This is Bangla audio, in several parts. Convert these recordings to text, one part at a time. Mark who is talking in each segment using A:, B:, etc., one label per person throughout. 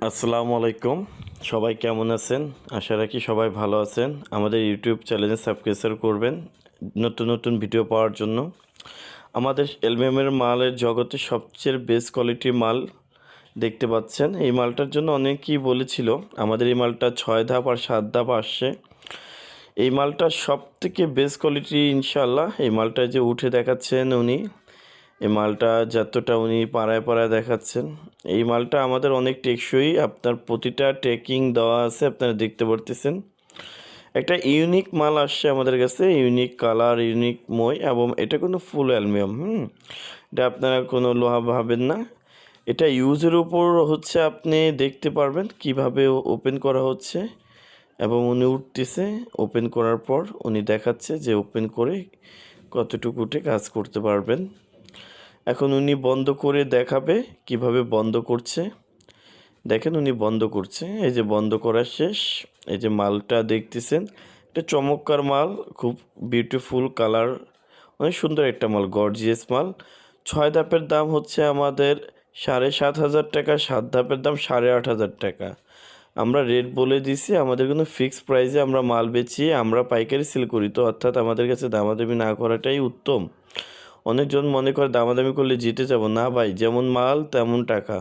A: আসসালামু আলাইকুম। সবাই কেমন আছেন? আশা রাখি সবাই ভালো আছেন। আমাদের ইউটিউব চ্যানেলে সাবস্ক্রাইব করবেন নতুন নতুন ভিডিও পাওয়ার জন্য। আমাদের এলবিএমের মালের জগতে সবচেয়ে বেস্ট কোয়ালিটির মাল দেখতে পাচ্ছেন। এই মালটার জন্য অনেকেই বলেছিল আমাদের এই মালটা 6 ধাপ আর 7 ধাপ আসছে। এই মালটা সবথেকে বেস্ট কোয়ালিটি ইনশাআল্লাহ। এই মালটা যে উঠে দেখাচ্ছেন উনি, এই মালটা যতটা উনি পাড়ায় পাড়ায় দেখাচ্ছেন, এই মালটা আমাদের অনেক টেকসই। আপনার প্রতিটা ট্রেকিং দেওয়া আছে, আপনারা দেখতে পারতেছেন। একটা ইউনিক মাল আসছে আমাদের কাছে, ইউনিক কালার, ইউনিক মই, এবং এটা কোনো ফুল অ্যালুমিনিয়াম। এটা আপনারা কোনো লোহা ভাবেন না। এটা ইউজের উপর হচ্ছে, আপনি দেখতে পারবেন কিভাবে ওপেন করা হচ্ছে, এবং উনি উঠতেছে। ওপেন করার পর উনি দেখাচ্ছে যে ওপেন করে কতটুকু উঠে কাজ করতে পারবেন। এখন উনি বন্ধ করে দেখাবে কিভাবে বন্ধ করছে। দেখেন উনি বন্ধ করছে, এই যে বন্ধ করা শেষ। এই যে মালটা দেখতেছেন, এটা চমৎকার মাল, খুব বিউটিফুল কালার, অনেক সুন্দর একটা মাল, গর্জিয়াস মাল। 6 ধাপের দাম হচ্ছে আমাদের 7,500 টাকা, 7 ধাপের দাম 8,500 টাকা। আমরা রেট বলে দিছি, আমাদের কোনো ফিক্সড প্রাইসে আমরা মাল বেচি, আমরা পাইকারি সেল করি, তো অর্থাৎ আমাদের কাছে দামাদামি না করাটাই উত্তম। অনেকজন মনে করে দামাদামি করলে জিতে যাব, না ভাই, যেমন মাল তেমন টাকা।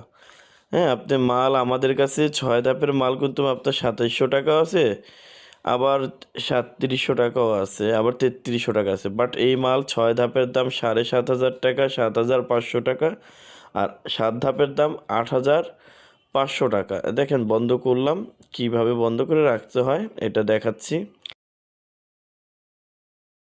A: হ্যাঁ, আপনি মাল আমাদের কাছে 6 ধাপের মাল কিন্তু আপনার 2700 টাকাও আছে, আবার 3700 টাকাও আছে, আবার 3300 টাকা আছে। বাট এই মাল 6 ধাপের দাম 7,500 টাকা, 7,500 টাকা, আর 7 ধাপের দাম 8,500 টাকা। দেখেন বন্ধ করলাম, কিভাবে বন্ধ করে রাখতে হয় এটা দেখাচ্ছি।